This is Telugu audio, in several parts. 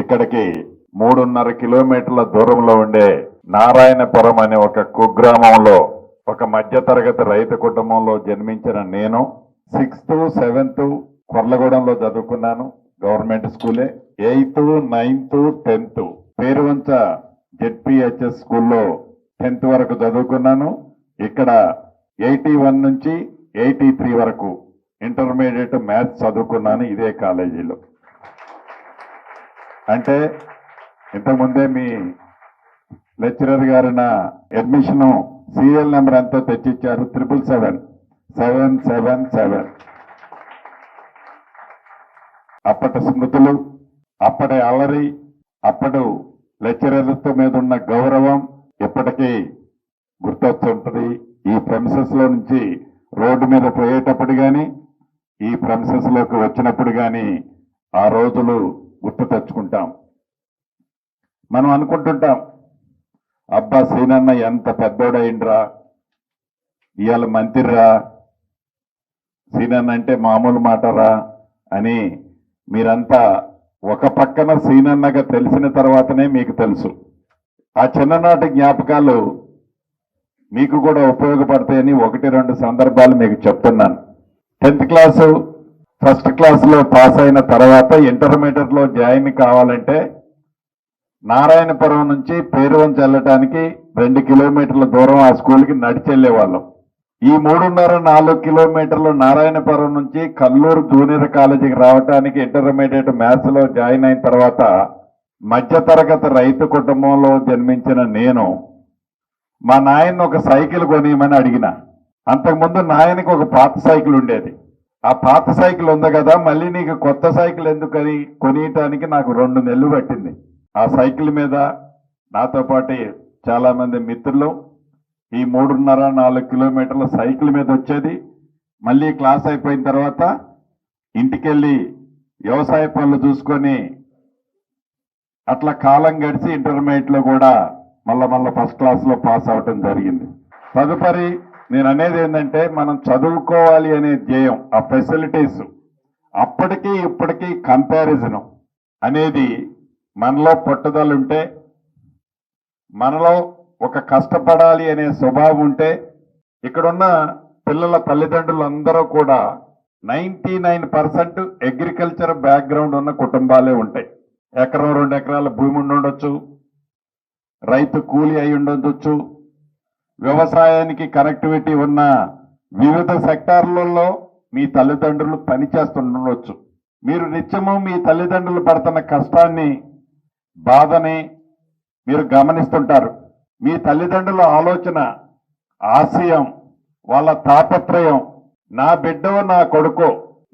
ఇక్కడికి 3.5 కిలోమీటర్ల దూరంలో ఉండే నారాయణపురం అనే ఒక కుగ్రామంలో ఒక మధ్యతరగతి రైతు కుటుంబంలో జన్మించిన నేను 6th 7th కొర్లగూడెంలో చదువుకున్నాను. గవర్నమెంట్ స్కూలే. 8th 9th 10th Peruvancha ZPHS స్కూల్లో 10th వరకు చదువుకున్నాను. ఇక్కడ 81 నుంచి 83 వరకు ఇంటర్మీడియట్ మ్యాథ్స్ చదువుకున్నాను ఇదే కాలేజీలో. అంటే ఇంతకుముందే మీ లెక్చరర్ గారు నా అడ్మిషన్ సీరియల్ నెంబర్ ఎంతో తెచ్చిచ్చారు, 777. అప్పటి స్మృతులు, అప్పటి అల్లరి, అప్పటి లెక్చరర్లతో మీద ఉన్న గౌరవం ఎప్పటికీ గుర్తొస్తుంటది. ఈ ప్రెమిసెస్ లో నుంచి రోడ్డు మీద పోయేటప్పుడు కానీ, ఈ ప్రెమిసెస్ లోకి వచ్చినప్పుడు కానీ ఆ రోజులు గుర్తు తెచ్చుకుంటాం. మనం అనుకుంటుంటాం, అబ్బా సీనన్న ఎంత పెద్దోడైండ్రా, ఇవాళ మంత్రిరా, సీనన్న అంటే మామూలు మాటరా అని మీరంతా ఒక పక్కన సీనన్నగా తెలిసిన తర్వాతనే మీకు తెలుసు. ఆ చిన్ననాటి జ్ఞాపకాలు మీకు కూడా ఉపయోగపడతాయని 1-2 సందర్భాలు మీకు చెప్తున్నాను. 10th క్లాసు ఫస్ట్ క్లాస్లో పాస్ అయిన తర్వాత ఇంటర్మీడియట్ లో జాయిన్ కావాలంటే నారాయణపురం నుంచి పేరువంచ వెళ్ళటానికి 2 కిలోమీటర్ల దూరం ఆ స్కూల్కి నడిచి వెళ్ళేవాళ్ళం. ఈ 3.5-4 కిలోమీటర్లు నారాయణపురం నుంచి కల్లూరు జూనియర్ కాలేజీకి రావడానికి ఇంటర్మీడియట్ మ్యాథ్స్ లో జాయిన్ అయిన తర్వాత మధ్యతరగతి రైతు కుటుంబంలో జన్మించిన నేను మా నాయన్ని ఒక సైకిల్ కొనియమని అడిగిన. అంతకుముందు నాయనకి ఒక పాత సైకిల్ ఉండేది. ఆ పాత సైకిల్ ఉంది కదా, మళ్ళీ నీకు కొత్త సైకిల్ ఎందుకని కొనియటానికి నాకు 2 నెలలు పట్టింది. ఆ సైకిల్ మీద నాతో పాటు చాలా మంది మిత్రులు ఈ 3.5-4 కిలోమీటర్ల సైకిల్ మీద వచ్చేది. మళ్ళీ క్లాస్ అయిపోయిన తర్వాత ఇంటికెళ్ళి వ్యవసాయ పనులు చూసుకొని అట్లా కాలం గడిచి ఇంటర్మీడియట్ లో కూడా మళ్ళా ఫస్ట్ క్లాస్ లో పాస్ అవటం జరిగింది. తదుపరి నేను అనేది ఏంటంటే, మనం చదువుకోవాలి అనే ధ్యేయం, ఆ ఫెసిలిటీస్ అప్పటికీ ఇప్పటికీ కంపారిజన్ అనేది మనలో పట్టుదల ఉంటే, మనలో ఒక కష్టపడాలి అనే స్వభావం ఉంటే, ఇక్కడున్న పిల్లల తల్లిదండ్రులందరూ కూడా 99% అగ్రికల్చర్ బ్యాక్గ్రౌండ్ ఉన్న కుటుంబాలే ఉంటాయి. 1-2 ఎకరాల భూమి ఉండొచ్చు, రైతు కూలి అయి ఉండొచ్చు, వ్యవసాయానికి కనెక్టివిటీ ఉన్న వివిధ సెక్టార్లలో మీ తల్లిదండ్రులు పనిచేస్తుండొచ్చు. మీరు నిత్యము మీ తల్లిదండ్రులు పడుతున్న కష్టాన్ని, బాధని మీరు గమనిస్తుంటారు. మీ తల్లిదండ్రుల ఆలోచన, ఆశయం, వాళ్ళ తాపత్రయం, నా బిడ్డో నా కొడుకో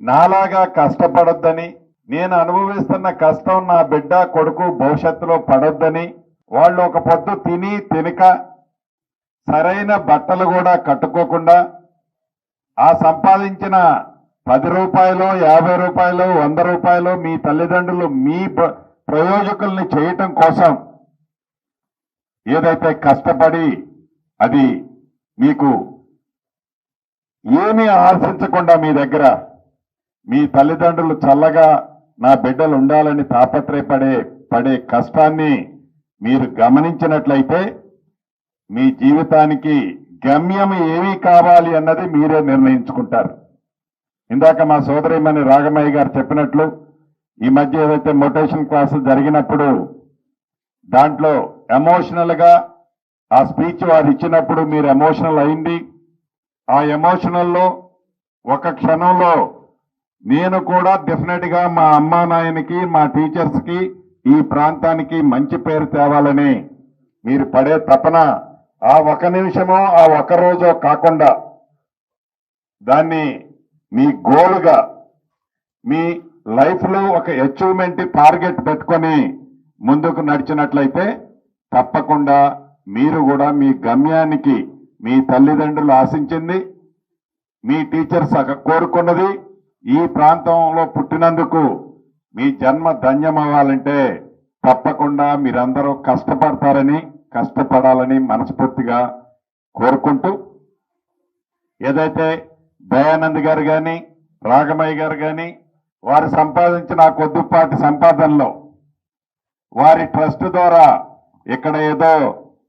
నాలాగా కష్టపడొద్దని, నేను అనుభవిస్తున్న కష్టం నా బిడ్డ కొడుకు భవిష్యత్తులో పడొద్దని, వాళ్ళు ఒక పొద్దు తిని తినక సరైన బట్టలు కూడా కట్టుకోకుండా ఆ సంపాదించిన 10 రూపాయలు, 50 రూపాయలు, 100 రూపాయలు మీ తల్లిదండ్రులు మీ ప్రయోజకుల్ని చేయటం కోసం ఏదైతే కష్టపడి అది మీకు ఏమీ ఆశించకుండా మీ దగ్గర మీ తల్లిదండ్రులు చల్లగా నా బిడ్డలు ఉండాలని పడే కష్టాన్ని మీరు గమనించినట్లయితే మీ జీవితానికి గమ్యం ఏమీ కావాలి అన్నది మీరే నిర్ణయించుకుంటారు. ఇందాక మా సోదరిమణి రాగమయ్య గారు చెప్పినట్లు, ఈ మధ్య ఏదైతే మోటివేషన్ క్లాసులు జరిగినప్పుడు దాంట్లో ఎమోషనల్ గా ఆ స్పీచ్ వారు ఇచ్చినప్పుడు మీరు ఎమోషనల్ అయింది. ఆ ఎమోషనల్లో ఒక క్షణంలో నేను కూడా డెఫినెట్ గా మా అమ్మా నాయనకి, మా టీచర్స్ కి, ఈ ప్రాంతానికి మంచి పేరు తేవాలని మీరు పడే తపన ఆ 1 నిమిషమో ఆ 1 రోజో కాకుండా దాన్ని మీ గోల్గా మీ లైఫ్ లో ఒక అచీవ్మెంట్ టార్గెట్ పెట్టుకొని ముందుకు నడిచినట్లయితే తప్పకుండా మీరు కూడా మీ గమ్యానికి, మీ తల్లిదండ్రులు ఆశించింది, మీ టీచర్స్ కోరుకున్నది, ఈ ప్రాంతంలో పుట్టినందుకు మీ జన్మ ధన్యమవ్వాలంటే తప్పకుండా మీరందరూ కష్టపడాలని మనస్ఫూర్తిగా కోరుకుంటూ, ఏదైతే దయానంద్ గారు కానీ, రాగమయ్య గారు కానీ వారు సంపాదించిన కొద్దిపాటి సంపాదనలో వారి ట్రస్ట్ ద్వారా ఇక్కడ ఏదో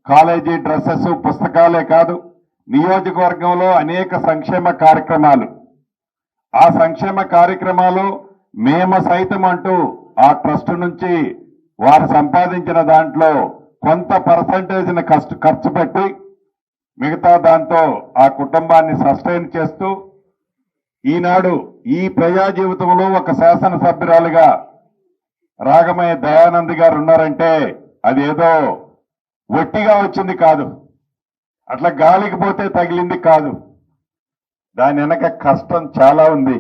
కాలేజీ డ్రెస్సెస్ పుస్తకాలే కాదు, నియోజకవర్గంలో అనేక సంక్షేమ కార్యక్రమాలు, ఆ సంక్షేమ కార్యక్రమాలు మేము సైతం అంటూ ఆ ట్రస్ట్ నుంచి వారు సంపాదించిన దాంట్లో కొంత పర్సంటేజ్ని ఖర్చు పెట్టి మిగతా దాంతో ఆ కుటుంబాన్ని సస్టైన్ చేస్తూ ఈనాడు ఈ ప్రజా జీవితంలో ఒక శాసనసభ్యురాలుగా రాగమయ్య దయానంద్ గారు ఉన్నారంటే అదేదో ఒట్టిగా వచ్చింది కాదు, అట్లా గాలికి పోతే తగిలింది కాదు. దాని వెనక కష్టం చాలా ఉంది.